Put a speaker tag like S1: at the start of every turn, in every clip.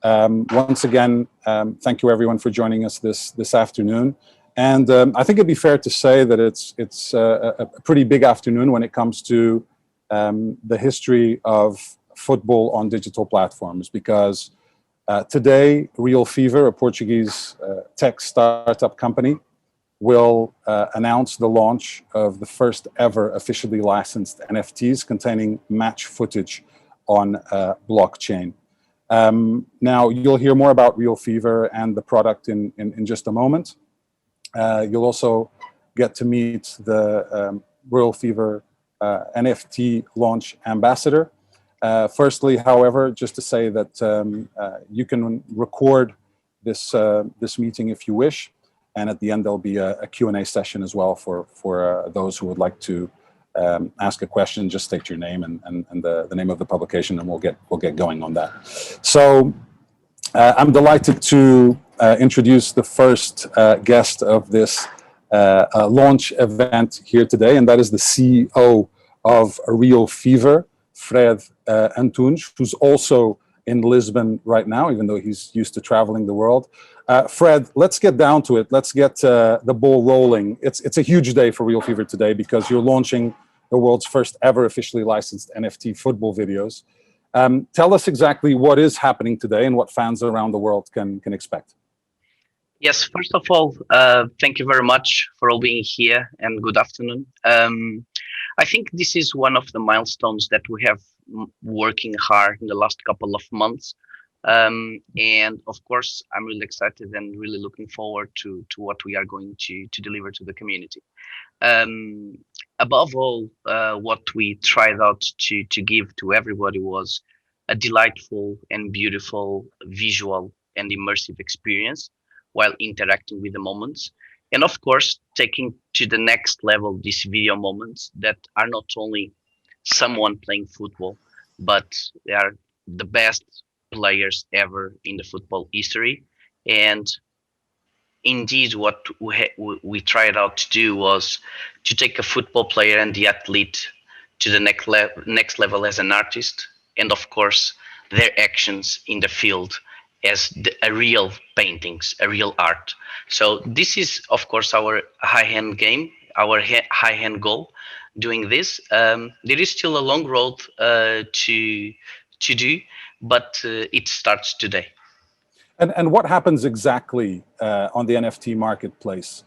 S1: Once again, thank you everyone for joining us this afternoon. And I think it'd be fair to say that it's a pretty big afternoon when it comes to the history of football on digital platforms, because today RealFevr, a Portuguese tech startup company, will announce the launch of the first ever officially licensed NFTs containing match footage on blockchain. Now, you'll hear more about RealFevr and the product in just a moment. You'll also get to meet the RealFevr NFT launch ambassador. Firstly, however, just to say that you can record this meeting if you wish. And at the end, there'll be a Q&A session as well for those who would like to ask a question. Just state your name and the name of the publication, and we'll get going on that. So I'm delighted to introduce the first guest of this launch event here today, and that is the CEO of RealFevr, Fred Antunes, who's also in Lisbon right now, even though he's used to traveling the world. Fred, let's get down to it. Let's get the ball rolling. It's a huge day for RealFevr today because you're launching the world's first ever officially licensed NFT football videos. Tell us exactly what is happening today and what fans around the world can expect.
S2: Yes, first of all, thank you very much for all being here, and good afternoon. I think this is one of the milestones that we have working hard in the last couple of months. And of course, I'm really excited and really looking forward to what we are going to deliver to the community. Above all, what we tried out to give to everybody was a delightful and beautiful visual and immersive experience while interacting with the moments. And of course, taking to the next level these video moments that are not only someone playing football, but they are the best players ever in the football history. And indeed, what we tried out to do was to take a football player and the athlete to the next level as an artist, and of course, their actions in the field as a real paintings, a real art. So this is, of course, our high-end game, our high-end goal. Doing this, there is still a long road to do, but it starts today.
S1: And what happens exactly on the NFT marketplace,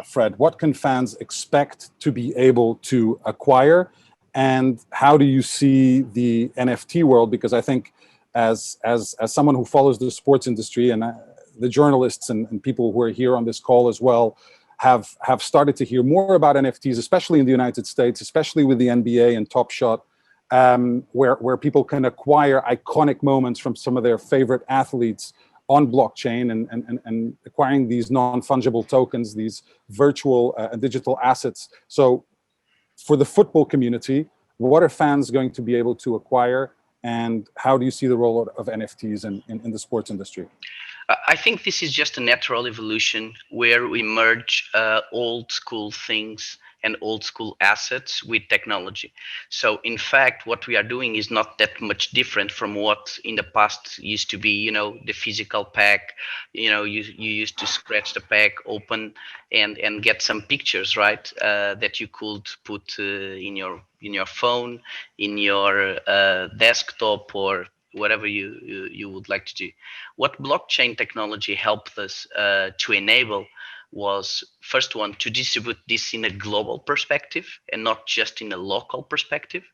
S1: Fred? What can fans expect to be able to acquire, and how do you see the NFT world? Because I think as someone who follows the sports industry, and the journalists and people who are here on this call as well have started to hear more about NFTs, especially in the United States, especially with the NBA and Top Shot, where people can acquire iconic moments from some of their favorite athletes on blockchain and acquiring these non-fungible tokens, these virtual and digital assets. So for the football community, what are fans going to be able to acquire, and how do you see the role of NFTs in the sports industry?
S2: I think this is just a natural evolution where we merge old school things and old school assets with technology. So in fact, what we are doing is not that much different from what in the past used to be, the physical pack. You used to scratch the pack open and get some pictures, right? That you could put in your phone, in your desktop, or whatever you would like to do. What blockchain technology helped us to enable was, first one, to distribute this in a global perspective and not just in a local perspective.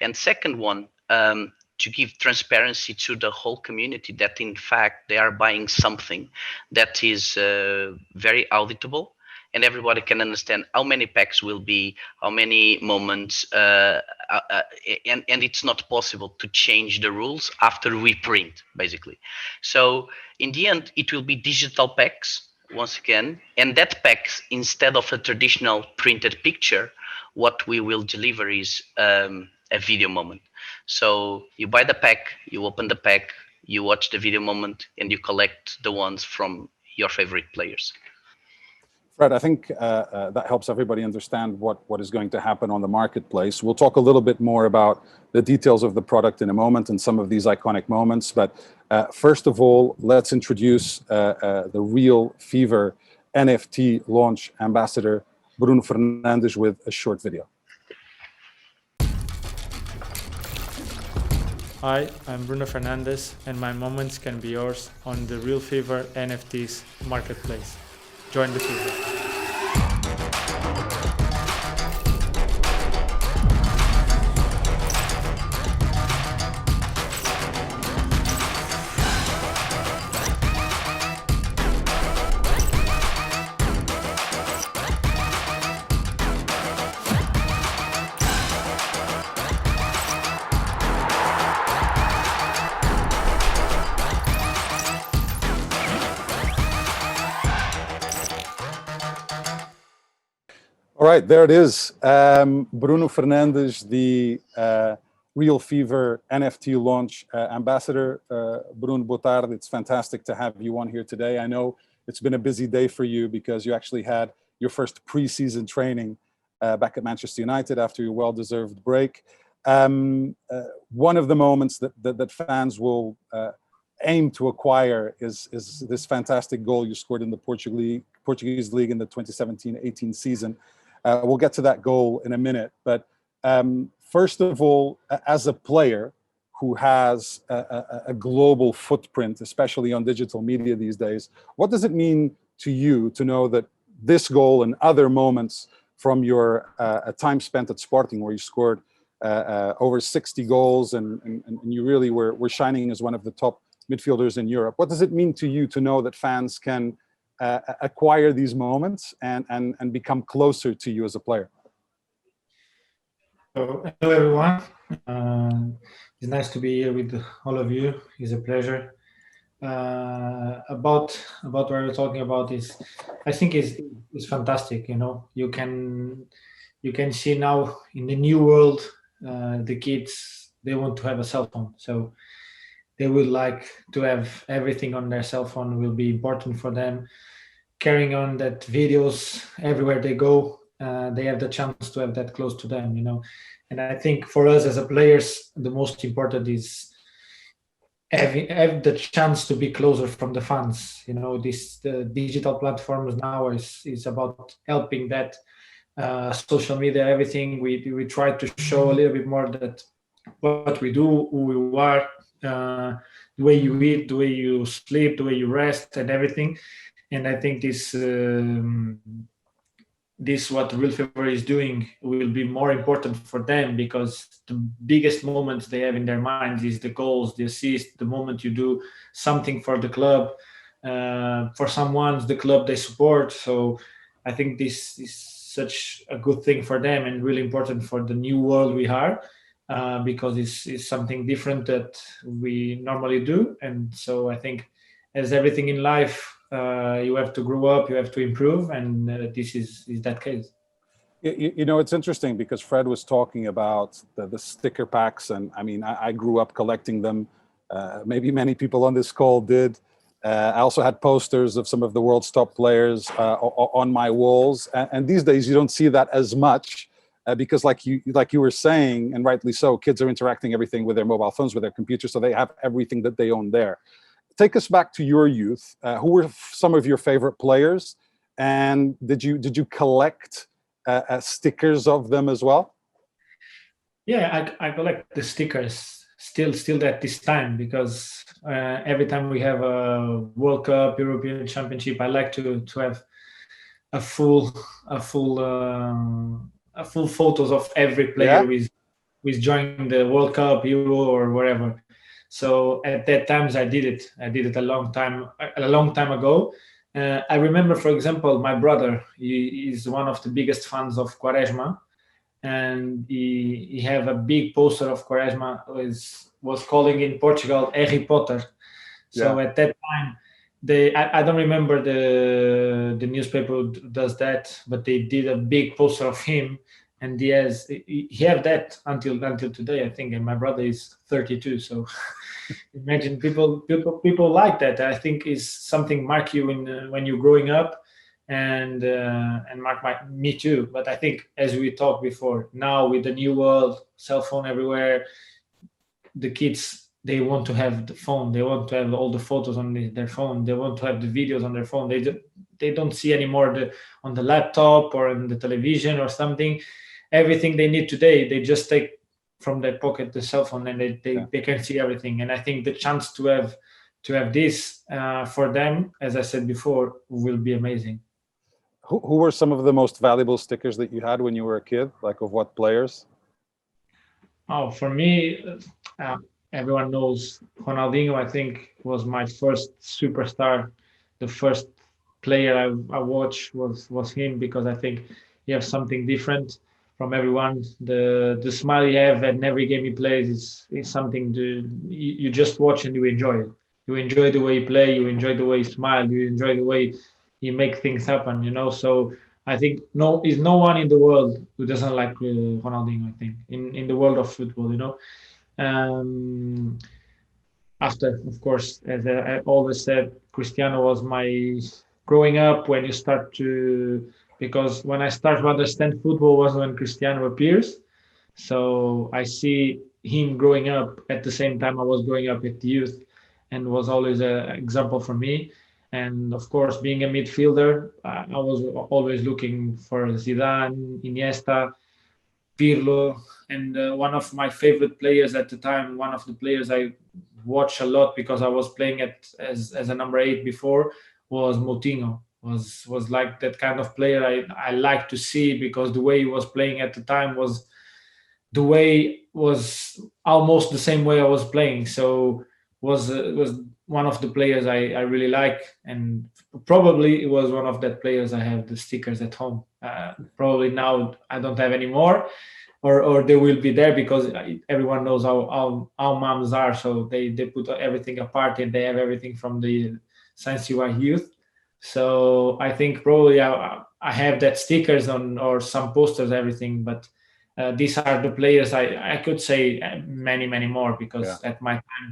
S2: And second one, to give transparency to the whole community that in fact they are buying something that is very auditable, and everybody can understand how many packs will be, how many moments, and it's not possible to change the rules after we print, basically. So in the end, it will be digital packs once again, and that packs, instead of a traditional printed picture, what we will deliver is a video moment. So you buy the pack, you open the pack, you watch the video moment, and you collect the ones from your favorite players.
S1: Fred, I think that helps everybody understand what is going to happen on the marketplace. We'll talk a little bit more about the details of the product in a moment and some of these iconic moments, but First of all, let's introduce the RealFevr NFT launch ambassador, Bruno Fernandes, with a short video.
S3: Hi, I'm Bruno Fernandes, and my moments can be yours on the RealFevr NFTs marketplace. Join the fever.
S1: All right, there it is. Bruno Fernandes, the RealFevr NFT launch ambassador. Bruno, boa tarde. It's fantastic to have you on here today. I know it's been a busy day for you because you actually had your first pre-season training back at Manchester United after your well-deserved break. One of the moments that fans will aim to acquire is this fantastic goal you scored in the Portuguese League in the 2017-18 season. We'll get to that goal in a minute, but first of all, as a player who has a global footprint, especially on digital media these days, what does it mean to you to know that this goal and other moments from your time spent at Sporting, where you scored over 60 goals and you really were shining as one of the top midfielders in Europe, what does it mean to you to know that fans can acquire these moments and become closer to you as a player?
S4: So, hello everyone. It's nice to be here with all of you. It's a pleasure. About what we're talking about is, I think is fantastic. You know, you can see now in the new world, the kids, they want to have a cell phone, so they would like to have everything on their cell phone. Will be important for them. Carrying on that videos everywhere they go, they have the chance to have that close to them, you know. And I think for us as a players, the most important is have the chance to be closer from the fans. You know, the digital platforms now is about helping that. Social media, everything we try to show a little bit more that what we do, who we are, the way you eat, the way you sleep, the way you rest, and everything. And I think this what RealFevr is doing will be more important for them, because the biggest moments they have in their minds is the goals, the assists, the moment you do something for the club, for someone, the club they support. So I think this is such a good thing for them and really important for the new world we are, because it's something different that we normally do. And so I think, as everything in life, you have to grow up, you have to improve, and this is that case.
S1: You know, it's interesting because Fred was talking about the sticker packs, and I mean, I grew up collecting them. Maybe many people on this call did. I also had posters of some of the world's top players on my walls, and these days you don't see that as much because, like you were saying, and rightly so, kids are interacting everything with their mobile phones, with their computers, so they have everything that they own there. Take us back to your youth. Who were some of your favorite players, and did you collect stickers of them as well?
S4: Yeah, I collect the stickers still at this time, because every time we have a World Cup, European Championship, I like to have a full photos of every player with joining the World Cup, Euro, or wherever. So at that times I did it a long time ago. I remember, for example, my brother, he is one of the biggest fans of Quaresma, and he have a big poster of Quaresma, was calling in Portugal Harry Potter. So at that time, I don't remember the newspaper does that, but they did a big poster of him, and he have that until today, I think. And my brother is 32, so imagine people like that. I think is something mark you when you're growing up, and mark me too. But I think, as we talked before, now with the new world, cell phone everywhere, the kids they want to have the phone. They want to have all the photos on their phone. They want to have the videos on their phone. They don't see anymore on the laptop or on the television or something. Everything they need today, they just take from their pocket the cell phone, and they can see everything. And I think the chance to have this for them, as I said before, will be amazing.
S1: Who were some of the most valuable stickers that you had when you were a kid? Like, of what players?
S4: Oh, for me, everyone knows Ronaldinho. I think was my first superstar. The first player I watched was him, because I think he has something different from everyone. The smile he have at every game he plays is something you just watch and you enjoy it. You enjoy the way he play. You enjoy the way he smile. You enjoy the way he make things happen. So I think is no one in the world who doesn't like Ronaldinho. I think in the world of football. Um, After, of course, as I always said, Cristiano was my growing up. When you start to, because when I start to understand football was when Cristiano appears. So I see him growing up at the same time I was growing up at the youth, and was always an example for me. And of course, being a midfielder, I was always looking for Zidane, Iniesta, Pirlo, and one of my favorite players at the time, one of the players I watched a lot because I was playing as a number 8 before, was Moutinho. Was like that kind of player I like to see, because the way he was playing at the time was almost the same way I was playing. So was one of the players I really like, and probably it was one of the players I have the stickers at home. Probably now I don't have any more, or they will be there, because everyone knows how moms are. So they put everything apart, and they have everything from the since you are youth. So I think probably I have that stickers on, or some posters, everything. But these are the players. I could say many more, because at my time,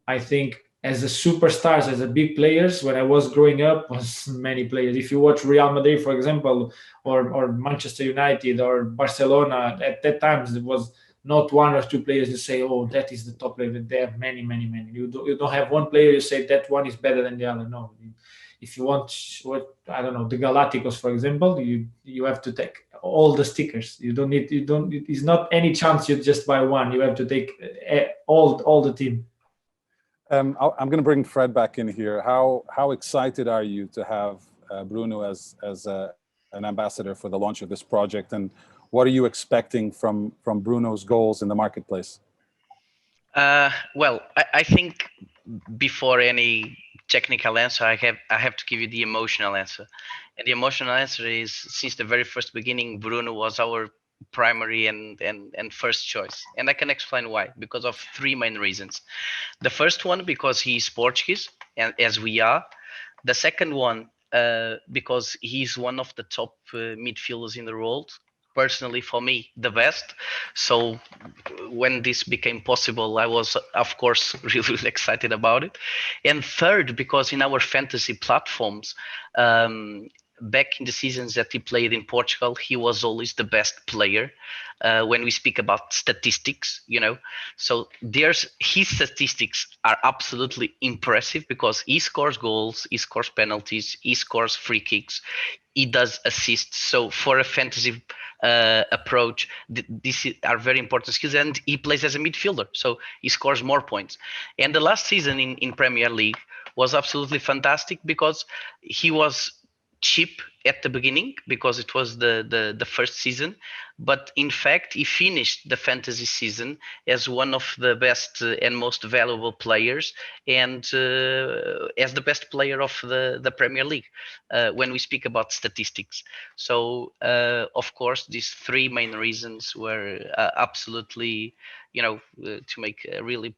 S4: I think as a superstars, as a big players, when I was growing up, was many players. If you watch Real Madrid, for example, or Manchester United or Barcelona, at that times it was not one or two players you say, oh, that is the top player. There are many. You don't have one player you say that one is better than the other. No. If you want, what I don't know, the Galacticos, for example, you have to take all the stickers. You don't. It's not any chance you just buy one. You have to take all the team.
S1: I'm going to bring Fred back in here. How excited are you to have Bruno as an ambassador for the launch of this project, and what are you expecting from Bruno's goals in the marketplace?
S2: Well, I think before any technical answer, I have to give you the emotional answer, and the emotional answer is, since the very first beginning, Bruno was our primary and first choice, and I can explain why. Because of three main reasons. The first one, because he's Portuguese, and as we are. The second one, because he's one of the top midfielders in the world. Personally, for me, the best. So when this became possible, I was, of course, really excited about it. And third, because in our fantasy platforms, back in the seasons that he played in Portugal, he was always the best player. When we speak about statistics, so his statistics are absolutely impressive, because he scores goals, he scores penalties, he scores free kicks, he does assists. So for a fantasy approach, these are very important skills, and he plays as a midfielder, so he scores more points. And the last season in Premier League was absolutely fantastic, because he was cheap at the beginning, because it was the first season, but in fact he finished the fantasy season as one of the best and most valuable players, and as the best player of the Premier League, when we speak about statistics. So of course these three main reasons were absolutely, to make a really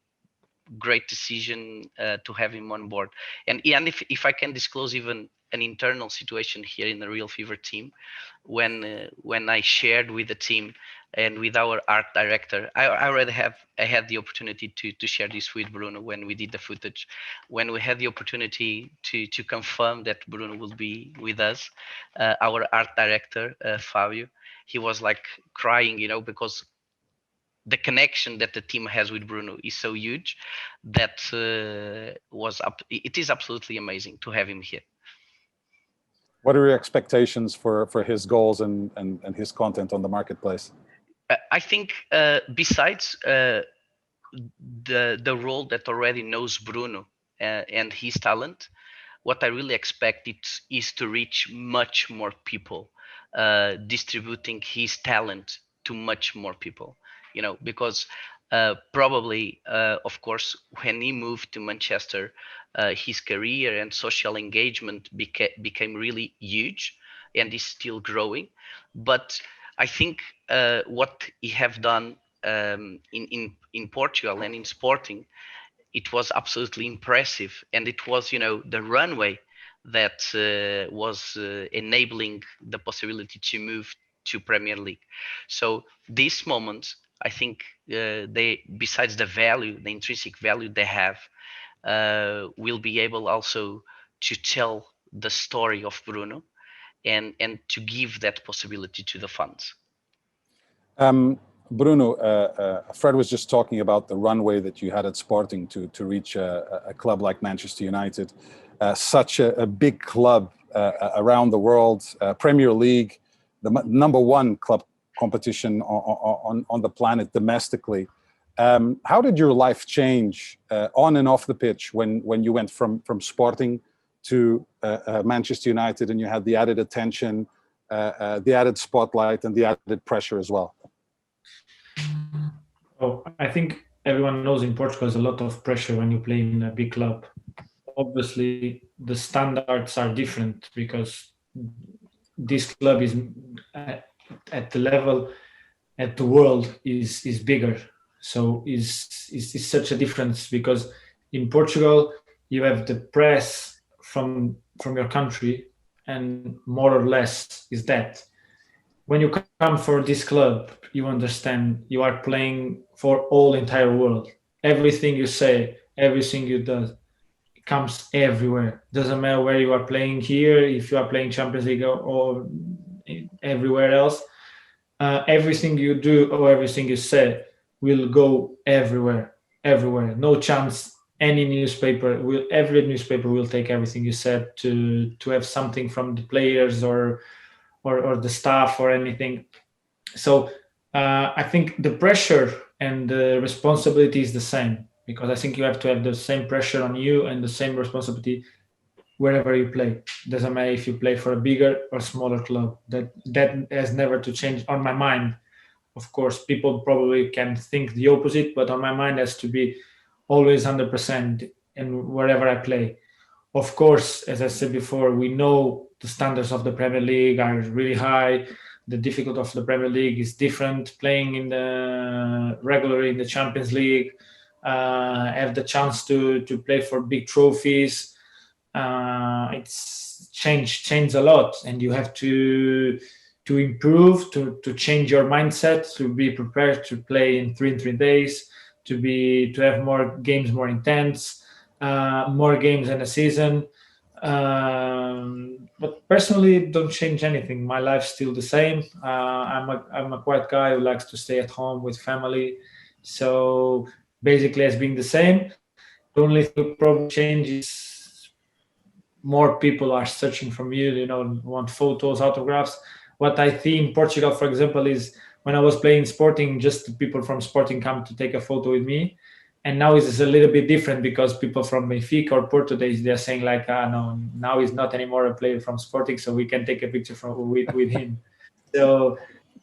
S2: great decision to have him on board. And if I can disclose even an internal situation here in the RealFevr team, when I shared with the team and with our art director, I had the opportunity to share this with Bruno when we did the footage. When we had the opportunity to confirm that Bruno will be with us, our art director, Fabio, he was like crying, because the connection that the team has with Bruno is so huge that it is absolutely amazing to have him here.
S1: What are your expectations for his goals and his content on the marketplace?
S2: I think besides the role that already knows Bruno and his talent, what I really expect is to reach much more people, distributing his talent to much more people. Because probably, of course, when he moved to Manchester, his career and social engagement became really huge, and is still growing. But I think what he have done in Portugal and in Sporting, it was absolutely impressive, and it was the runway that was enabling the possibility to move to Premier League. So this moment, I think they, besides the value, the intrinsic value they have, will be able also to tell the story of Bruno and to give that possibility to the fans.
S1: Bruno, Fred was just talking about the runway that you had at Sporting to reach a club like Manchester United, such a big club around the world, Premier League, the #1 club competition on the planet domestically. How did your life change on and off the pitch when you went from Sporting to Manchester United, and you had the added attention, the added spotlight, and the added pressure as well?
S4: Oh, I think everyone knows in Portugal there's a lot of pressure when you play in a big club. Obviously, the standards are different because this club is at the level at the world is bigger. So is such a difference, because in Portugal you have the press from your country, and more or less is that. When you come for this club, you understand you are playing for all entire world. Everything you say, everything you do, comes everywhere. Doesn't matter where you are playing here, if you are playing Champions League or everywhere else. Everything you do or everything you say will go everywhere. No chance every newspaper will take everything you said to have something from the players or the staff or anything. So I think the pressure and the responsibility is the same, because I think you have to have the same pressure on you and the same responsibility wherever you play. Doesn't matter if you play for a bigger or smaller club. That has never to change on my mind. Of course, people probably can think the opposite, but on my mind has to be always 100% in wherever I play. Of course, as I said before, we know the standards of the Premier League are really high. The difficulty of the Premier League is different. Playing regularly in the Champions League, have the chance to play for big trophies. It's changed a lot, and you have to improve, to change your mindset, to be prepared to play in 3 days, to have more games, more intense, more games in a season. But personally, don't change anything. My life's still the same. I'm a quiet guy who likes to stay at home with family. So basically, it's been the same. The only thing probably changes, more people are searching from you, want photos, autographs. What I see in Portugal, for example, is when I was playing Sporting, just the people from Sporting come to take a photo with me. And now it's a little bit different, because people from Benfica or Porto, they're saying like, no, now he's not anymore a player from Sporting, so we can take a picture with him. So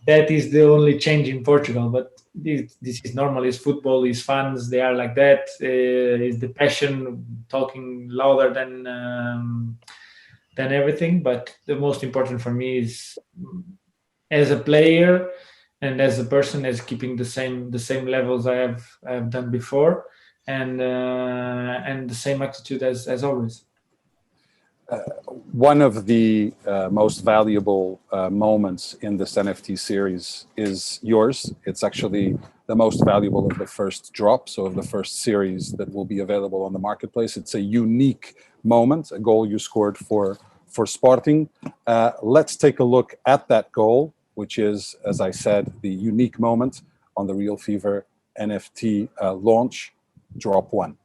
S4: that is the only change in Portugal. But this is normal. It's football. It's fans. They are like that. It's the passion talking louder than everything. But the most important for me is, as a player and as a person, is keeping the same levels I have done before, and the same attitude as always.
S1: One of the most valuable moments in this NFT series is yours. It's actually the most valuable of the first drop, so of the first series that will be available on the marketplace. It's a unique moment, a goal you scored for Sporting. Let's take a look at that goal, which is, as I said, the unique moment on the RealFevr NFT launch. Drop one.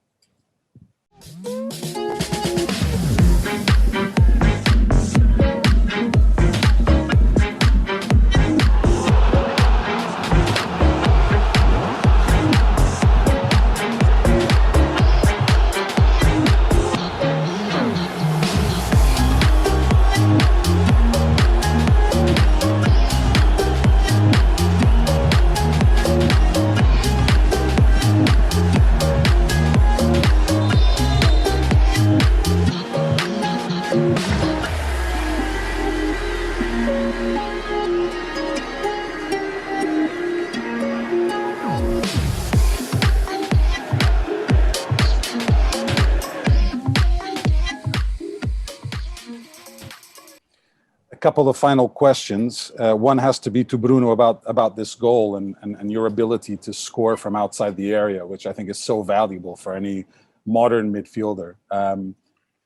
S1: Couple of final questions. One has to be to Bruno about this goal and your ability to score from outside the area, which I think is so valuable for any modern midfielder.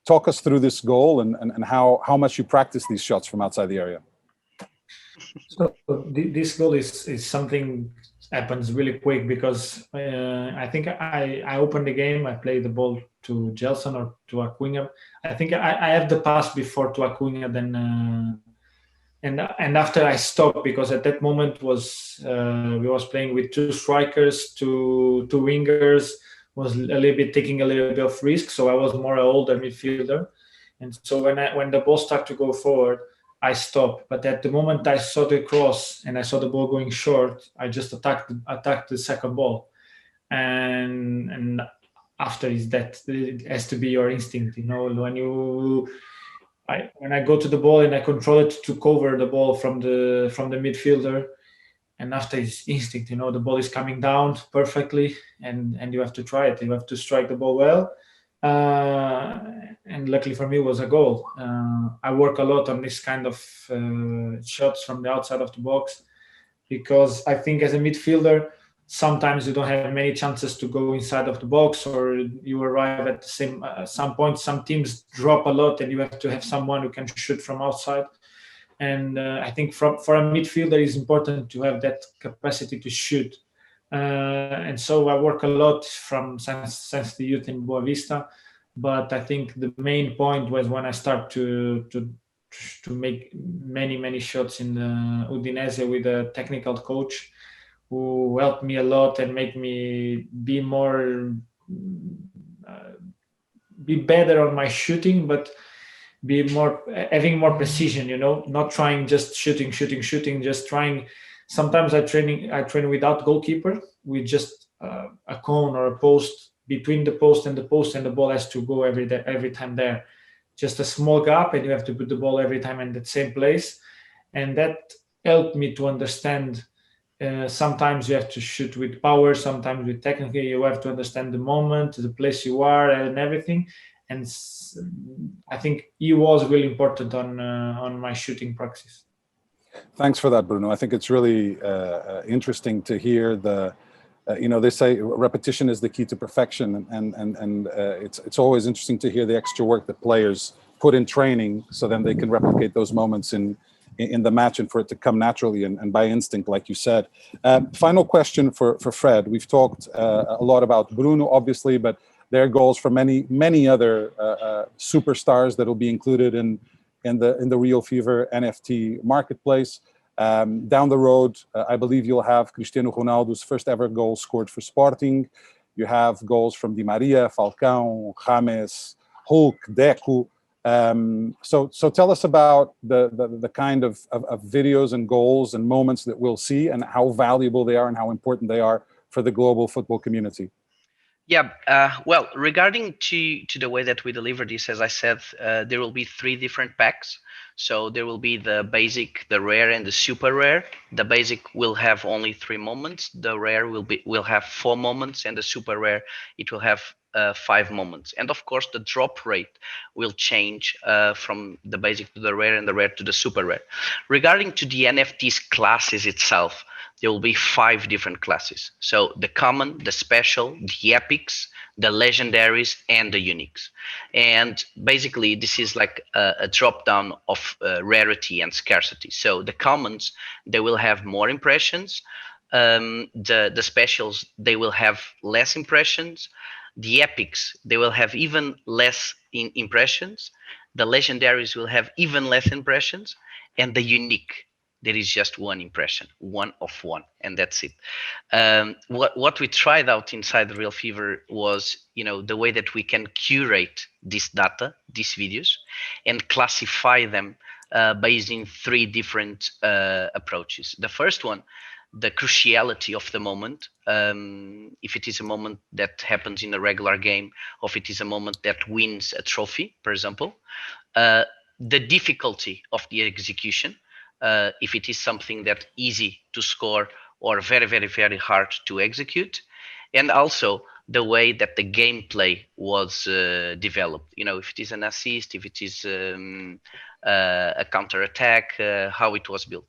S1: Talk us through this goal and how much you practice these shots from outside the area.
S4: So this goal is something happens really quick because I think I open the game, I play the ball to Gelson or to Acuna. I think I have the pass before to Acuna, then and after I stopped because at that moment was we was playing with two strikers, two wingers, was a little bit taking a little bit of risk. So I was more an older midfielder, and so when the ball started to go forward, I stopped. But at the moment I saw the cross and I saw the ball going short, I just attacked the second ball, and after is that it has to be your instinct, when I go to the ball and I control it to cover the ball from the midfielder, and after is instinct, the ball is coming down perfectly, and you have to try it. You have to strike the ball well, and luckily for me it was a goal. I work a lot on this kind of shots from the outside of the box, because I think as a midfielder sometimes you don't have many chances to go inside of the box, or you arrive at the same some point. Some teams drop a lot and you have to have someone who can shoot from outside, and I think for a midfielder it's important to have that capacity to shoot, and so I work a lot since the youth in Boa Vista. But I think the main point was when I start to make many shots in Udinese with a technical coach who helped me a lot and make me be better on my shooting, but having more precision, not trying just shooting, just trying. Sometimes I train without goalkeeper, with just a cone or a post between the post, and the ball has to go every time there. Just a small gap, and you have to put the ball every time in the same place. And that helped me to understand. Sometimes you have to shoot with power, sometimes with technically. You have to understand the moment, the place you are, and everything. And I think he was really important on my shooting practice.
S1: Thanks for that, Bruno. I think it's really interesting to hear they say repetition is the key to perfection, and it's always interesting to hear the extra work that players put in training, so then they can replicate those moments in the match, and for it to come naturally and by instinct, like you said. Final question for Fred. We've talked a lot about Bruno, obviously, but there are goals for many other superstars that will be included in the RealFevr NFT marketplace. Down the road, I believe you'll have Cristiano Ronaldo's first ever goal scored for Sporting. You have goals from Di Maria, Falcão, James, Hulk, Deco. So tell us about the kind of videos and goals and moments that we'll see, and how valuable they are and how important they are for the global football community.
S2: Yeah, well, regarding to the way that we deliver this, as I said, there will be 3 different packs. So there will be the basic, the rare, and the super rare. The basic will have only 3 moments. The rare will have 4 moments, and the super rare, it will have 5 moments. And of course, the drop rate will change from the basic to the rare, and the rare to the super rare. Regarding to the NFTs classes itself, there will be 5 different classes. So the common, the special, the epics, the legendaries, and the uniques. And basically, this is like a drop down of rarity and scarcity. So the commons, they will have more impressions. The specials, they will have less impressions. The epics, they will have even less impressions. The legendaries will have even less impressions, and the unique, there is just one impression, one of one, and that's it. What we tried out inside the RealFevr was, the way that we can curate this data, these videos, and classify them based in three different approaches. The first one, the cruciality of the moment, if it is a moment that happens in a regular game, or if it is a moment that wins a trophy, for example. uh, the difficulty of the execution, if it is something that easy to score or very, very, very hard to execute, and also the way that the gameplay was developed. If it is an assist, if it is a counter attack, how it was built,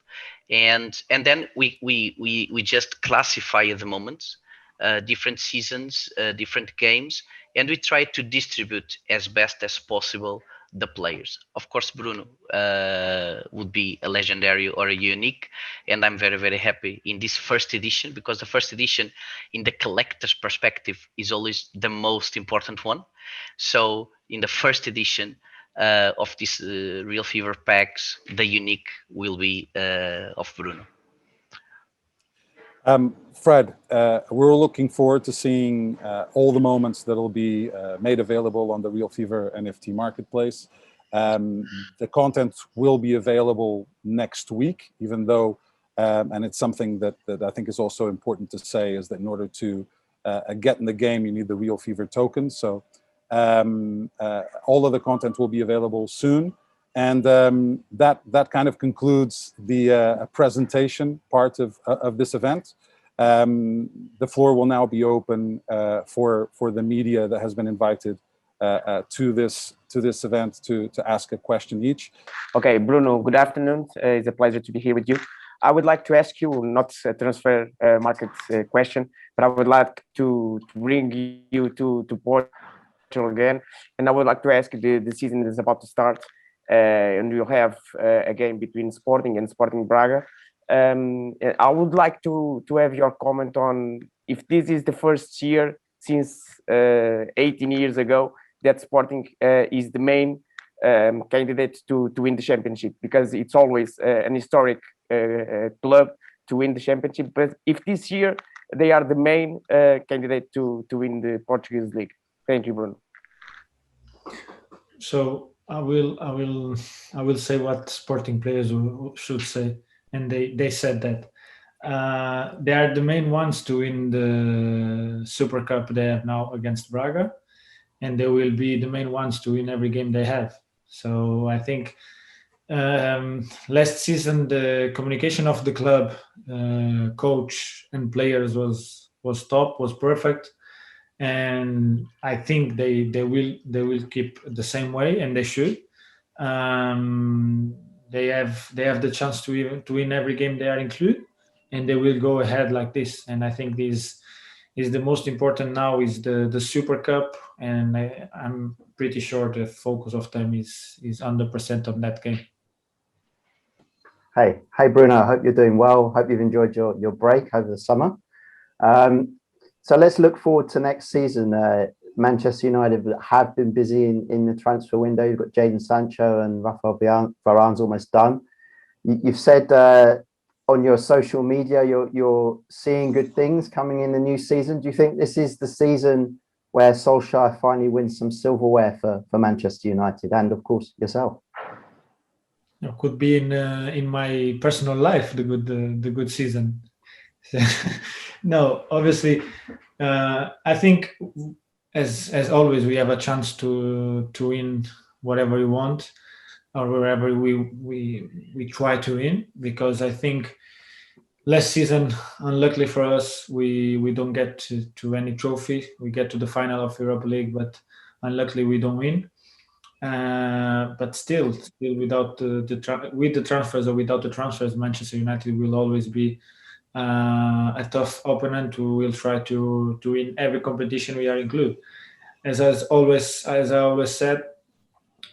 S2: and then we just classify the moments, different seasons, different games, and we try to distribute as best as possible the players. Of course, Bruno would be a legendary or a unique, and I'm very, very happy in this first edition, because the first edition, in the collector's perspective, is always the most important one. So in the first edition of this RealFevr packs, the unique will be of Bruno.
S1: Fred, we're looking forward to seeing all the moments that will be made available on the RealFevr NFT marketplace. The content will be available next week, even though, and it's something that I think is also important to say, is that in order to get in the game, you need the RealFevr token. So all of the content will be available soon. And that kind of concludes the presentation part of this event. The floor will now be open for the media that has been invited to this event to ask a question each.
S5: Okay, Bruno, good afternoon. It's a pleasure to be here with you. I would like to ask you, not a transfer market question, but I would like to bring you to Portugal again. And I would like to ask you, the season is about to start, and we'll have a game between Sporting and Sporting Braga. I would like to have your comment on if this is the first year since 18 years ago that Sporting is the main candidate to win the championship, because it's always an historic club to win the championship. But if this year they are the main candidate to win the Portuguese league. Thank you, Bruno.
S4: So I will say what Sporting players should say, and they said that they are the main ones to win the Super Cup they have now against Braga, and they will be the main ones to win every game they have. So I think last season the communication of the club, coach and players was top, was perfect, and I think they will keep the same way, and they should. They have the chance to win every game they are included, and they will go ahead like this. And I think this is the most important now, is the Super Cup, and I'm pretty sure the focus of them is 100% on that game.
S6: Hey Bruno, I hope you're doing well. Hope you've enjoyed your break over the summer. So let's look forward to next season. Manchester United have been busy in the transfer window. You've got Jadon Sancho and Rafael Varane's almost done. You've said on your social media you're seeing good things coming in the new season. Do you think this is the season where Solskjaer finally wins some silverware for Manchester United and, of course, yourself?
S4: It could be in my personal life the good season. No, obviously, I think as always we have a chance to win whatever we want, or wherever we try to win, because I think last season, unluckily for us, we don't get to any trophy. We get to the final of Europa League, but unluckily we don't win. But still without with the transfers or without the transfers, Manchester United will always be a tough opponent who will try to win every competition we are included. As I always said,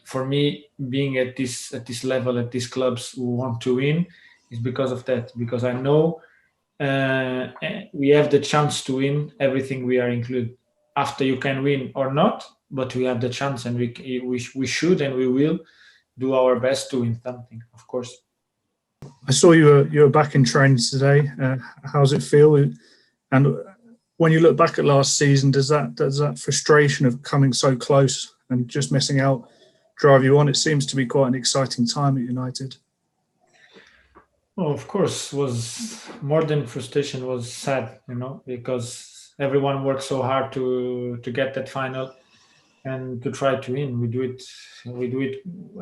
S4: for me, being at this level, at these clubs who want to win, is because of that. Because I know we have the chance to win everything we are included. After you can win or not, but we have the chance, and we should and we will do our best to win something, of course.
S7: I saw you were back in training today. How does it feel? And when you look back at last season, does that frustration of coming so close and just missing out drive you on? It seems to be quite an exciting time at United.
S4: Oh, of course, was more than frustration, was sad, because everyone worked so hard to get that final and to try to win. We do it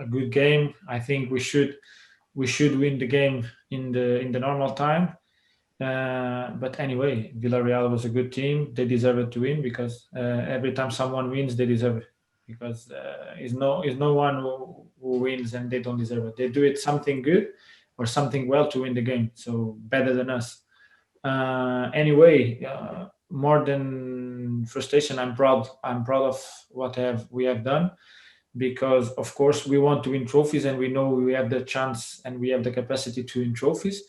S4: a good game. I think we should win the game in the normal time. But anyway, Villarreal was a good team. They deserved to win because every time someone wins, they deserve it. Because is no one who wins and they don't deserve it. They do it something good or something well to win the game. So better than us. Anyway, more than frustration, I'm proud of what we have done, because of course we want to win trophies and we know we have the chance and we have the capacity to win trophies.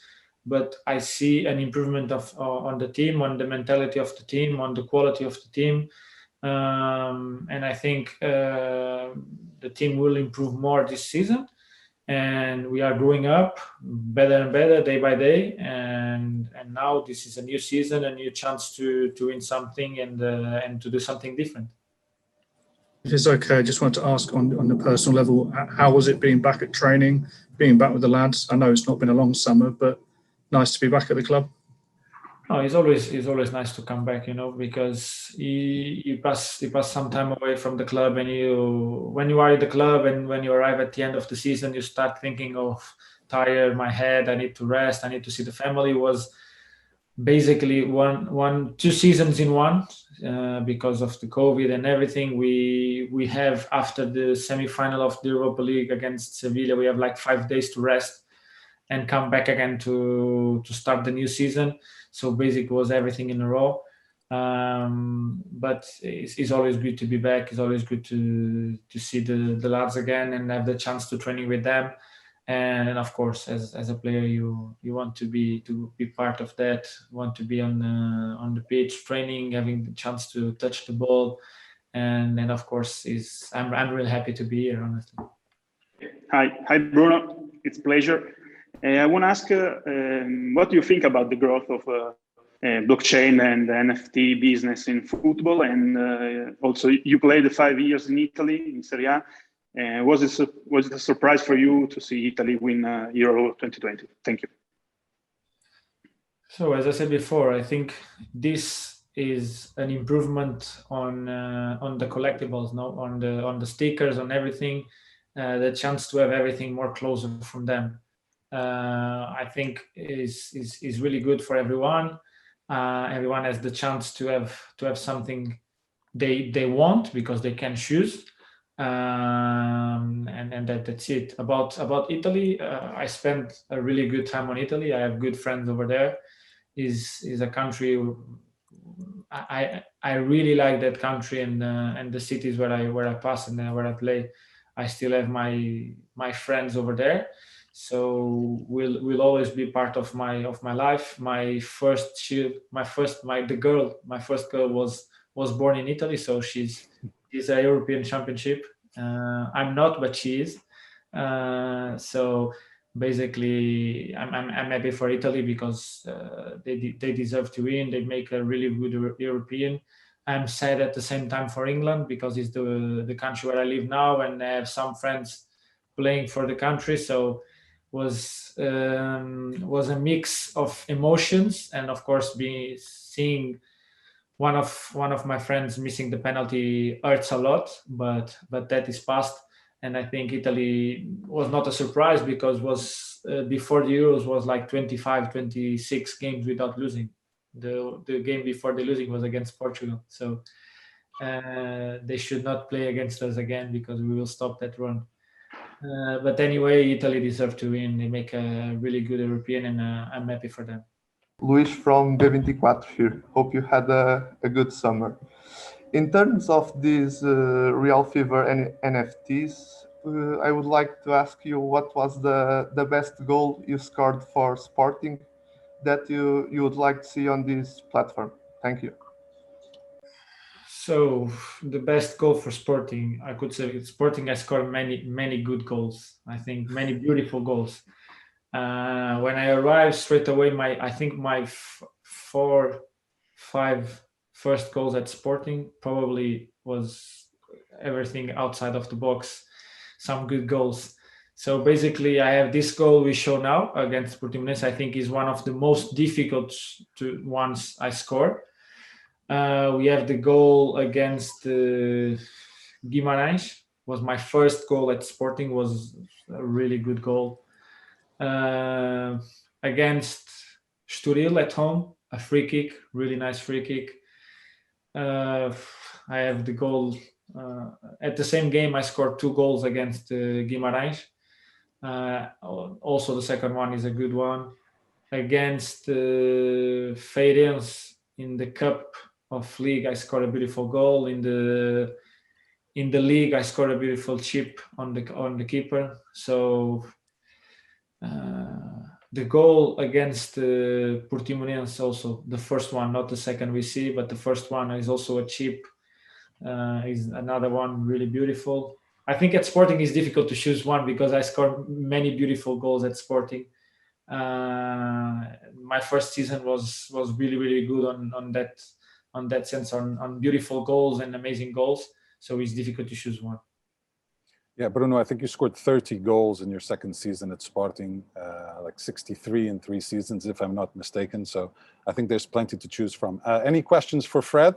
S4: But I see an improvement on the team, on the mentality of the team, on the quality of the team. And I think the team will improve more this season, and we are growing up better and better day by day. And now this is a new season, a new chance to win something and to do something different.
S7: If it's okay, I just want to ask on the personal level, how was it being back at training, being back with the lads? I know it's not been a long summer, but nice to be back at the club.
S4: Oh, it's always nice to come back, because you pass some time away from the club, and when you are at the club and when you arrive at the end of the season, you start thinking of tired, my head, I need to rest, I need to see the family. It was basically 2 seasons in one, because of the COVID and everything. We have, after the semi-final of the Europa League against Sevilla, we have like 5 days to rest and come back again to start the new season. So basically it was everything in a row. But it's always good to be back. It's always good to see the lads again and have the chance to training with them. And of course, as a player, you want to be part of that. Want to be on the pitch training, having the chance to touch the ball, and of course, I'm really happy to be here. Honestly.
S8: Hi Bruno, it's a pleasure. I want to ask, what do you think about the growth of blockchain and the NFT business in football? And also, you played 5 years in Italy, in Serie A. Was it a surprise for you to see Italy win Euro 2020? Thank you.
S4: So, as I said before, I think this is an improvement on the collectibles, on the stickers, on everything. The chance to have everything more closer from them. I think is really good for everyone. Everyone has the chance to have something they want because they can choose, and that's it. About Italy, I spent a really good time on Italy. I have good friends over there. Is a country I really like that country, and the cities where I pass and where I play. I still have my friends over there. So will always be part of my life. My first girl was born in Italy, so she's a European championship. I'm not, but she is. So basically, I'm happy for Italy because they deserve to win. They make a really good European. I'm sad at the same time for England because it's the country where I live now, and I have some friends playing for the country. So was a mix of emotions, and of course seeing one of my friends missing the penalty hurts a lot, but that is past. And I think Italy was not a surprise because was before the Euros was like 25 26 games without losing. The game before the losing was against Portugal, so they should not play against us again because we will stop that run. But anyway, Italy deserve to win. They make a really good European, and I'm happy for them.
S9: Luis from B24 here. Hope you had a good summer. In terms of these RealFevr and NFTs, I would like to ask you what was the best goal you scored for Sporting that you would like to see on this platform? Thank you.
S4: So the best goal for Sporting, I could say Sporting has scored many good goals. I think many beautiful goals. When I arrived straight away, I think my 4-5 first goals at Sporting probably was everything outside of the box, some good goals. So basically, I have this goal we show now against Portimonense. I think is one of the most difficult ones I score. We have the goal against Guimarães. Was my first goal at Sporting. Was a really good goal. Against Estoril at home, a free kick, really nice free kick. I have the goal at the same game. I scored 2 goals against Guimarães. Also, the second one is a good one. Against Feirense in the Cup of League, I scored a beautiful goal. In the league, I scored a beautiful chip on the keeper. So the goal against Portimonense, also the first one, not the second we see, but the first one is also a chip. Is another one really beautiful. I think at Sporting it's difficult to choose one because I scored many beautiful goals at Sporting. My first season was really good on that sense, on beautiful goals and amazing goals. So it's difficult to choose one.
S1: Yeah, Bruno, I think you scored 30 goals in your second season at Sporting, like 63 in 3 seasons, if I'm not mistaken. So I think there's plenty to choose from. Any questions for Fred?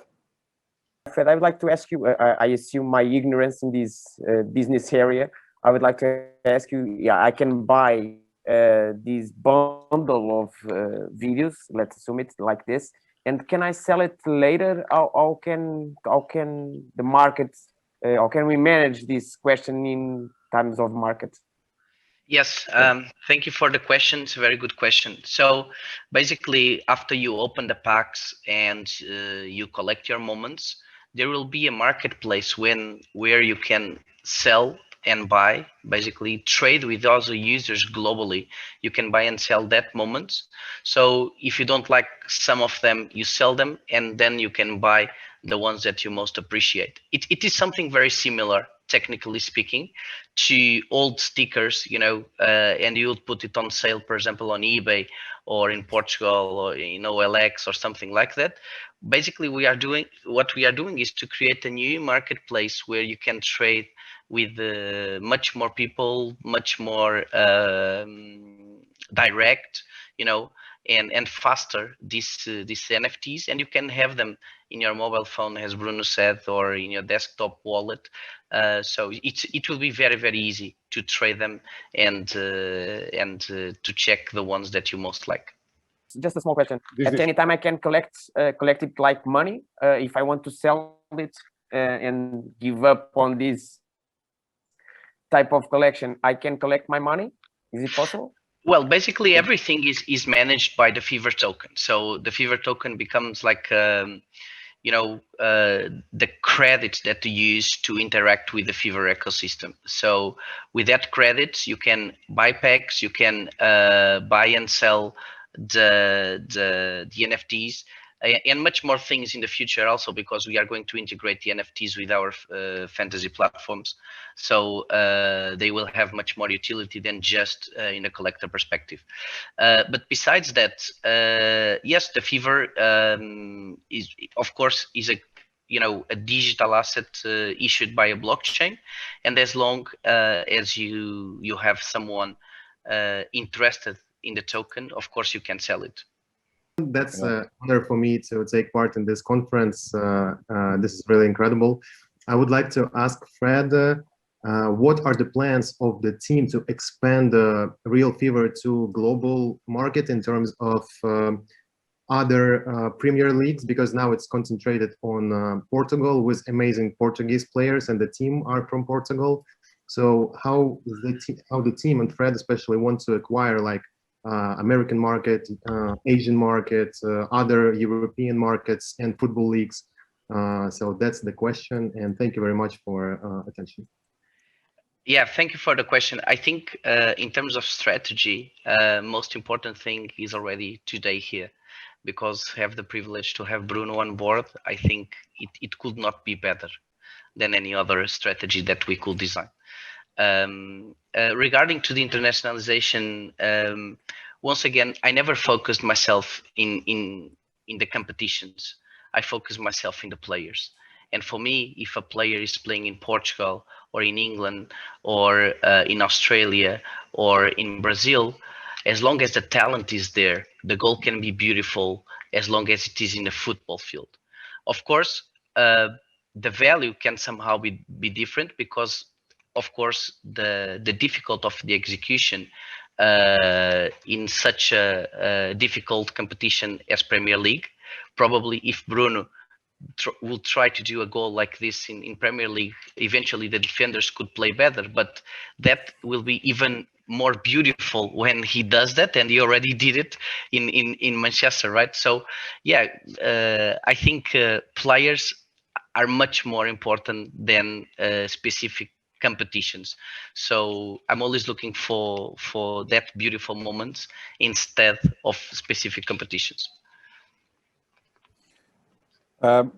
S5: Fred, I would like to ask you, I assume my ignorance in this business area, I would like to ask you, yeah, I can buy this bundle of videos, let's assume it's like this, and can I sell it later? How can the market, how can we manage this question in times of market?
S2: Yes, thank you for the question. It's a very good question. So basically, after you open the packs and you collect your moments, there will be a marketplace where you can sell and buy, basically trade with other users globally. You can buy and sell that moments. So if you don't like some of them, you sell them, and then you can buy the ones that you most appreciate. It is something very similar, technically speaking, to old stickers, and you'll put it on sale, for example, on eBay or in Portugal or in OLX or something like that. Basically, what we are doing is to create a new marketplace where you can trade with much more people, much more direct, and faster these NFTs, and you can have them in your mobile phone, as Bruno said, or in your desktop wallet. So it will be very, very easy to trade them and to check the ones that you most like.
S5: Just a small question. At any time I can collect it like money if I want to sell it and give up on this type of collection. I can collect my money. Is it possible?
S2: Well, basically everything is managed by the Fevr token. So the Fevr token becomes like the credit that you use to interact with the Fevr ecosystem. So with that credit, you can buy packs, you can buy and sell the NFTs, and much more things in the future also, because we are going to integrate the NFTs with our fantasy platforms. So they will have much more utility than just in a collector perspective. But besides that, yes, the Fevr is, of course, is a digital asset issued by a blockchain, and as long as you have someone interested in the token, of course you can sell it.
S10: That's an honor for me to take part in this conference. This is really incredible. I would like to ask Fred, what are the plans of the team to expand RealFevr to global market in terms of other Premier Leagues, because now it's concentrated on Portugal with amazing Portuguese players, and the team are from Portugal. So how the team and Fred especially want to acquire like American market, Asian market, other European markets and football leagues? So that's the question, and thank you very much for attention.
S2: Yeah, thank you for the question. I think in terms of strategy, most important thing is already today here, because have the privilege to have Bruno on board. I think it could not be better than any other strategy that we could design. Regarding to the internationalization, once again, I never focused myself in the competitions. I focus myself in the players. And for me, if a player is playing in Portugal or in England or in Australia or in Brazil, as long as the talent is there, the goal can be beautiful as long as it is in the football field. Of course, the value can somehow be different because, of course, the difficult of the execution in such a difficult competition as Premier League. Probably if Bruno will try to do a goal like this in Premier League, eventually the defenders could play better, but that will be even more beautiful when he does that, and he already did it in Manchester, right? So yeah, I think players are much more important than specific competitions. So I'm always looking for that beautiful moments instead of specific competitions.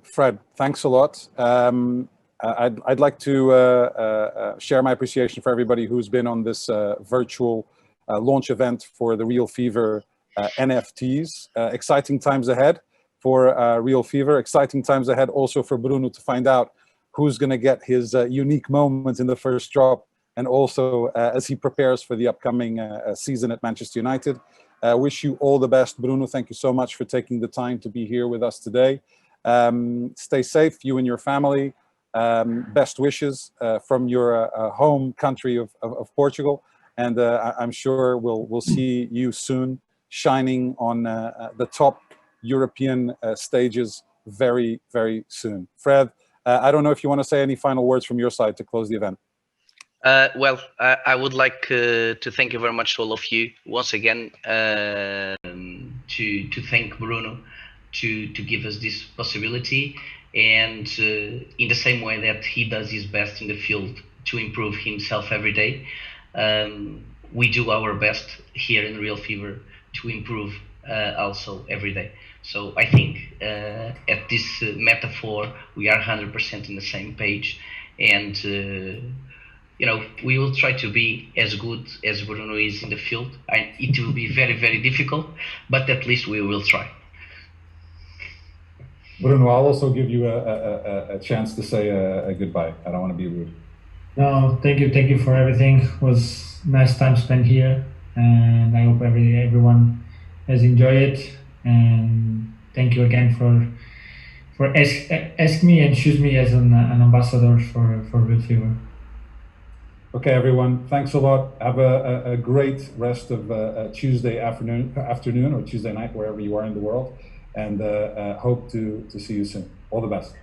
S1: Fred, thanks a lot. I'd like to share my appreciation for everybody who's been on this virtual launch event for the RealFevr NFTs. Exciting times ahead for RealFevr. Exciting times ahead also for Bruno to find out who's going to get his unique moment in the first drop, and also as he prepares for the upcoming season at Manchester United. Wish you all the best, Bruno. Thank you so much for taking the time to be here with us today. Stay safe, you and your family. Best wishes from your home country of Portugal, and I'm sure we'll see you soon shining on the top European stages very, very soon. Fred, I don't know if you want to say any final words from your side to close the event.
S2: Well, I would like to thank you very much to all of you once again, to thank Bruno to give us this possibility, and in the same way that he does his best in the field to improve himself every day, we do our best here in RealFevr to improve also every day. So I think at this metaphor we are 100% in the same page, and you know, we will try to be as good as Bruno is in the field. It will be very, very difficult, but at least we will try.
S1: Bruno, I'll also give you a chance to say a goodbye. I don't want to be rude.
S4: No, thank you for everything. It was nice time spent here, and I hope everyone has enjoyed it. And thank you again for ask me and choose me as an ambassador for RealFevr.
S1: Okay, everyone. Thanks a lot. Have a great rest of Tuesday afternoon or Tuesday night, wherever you are in the world, and hope to see you soon. All the best.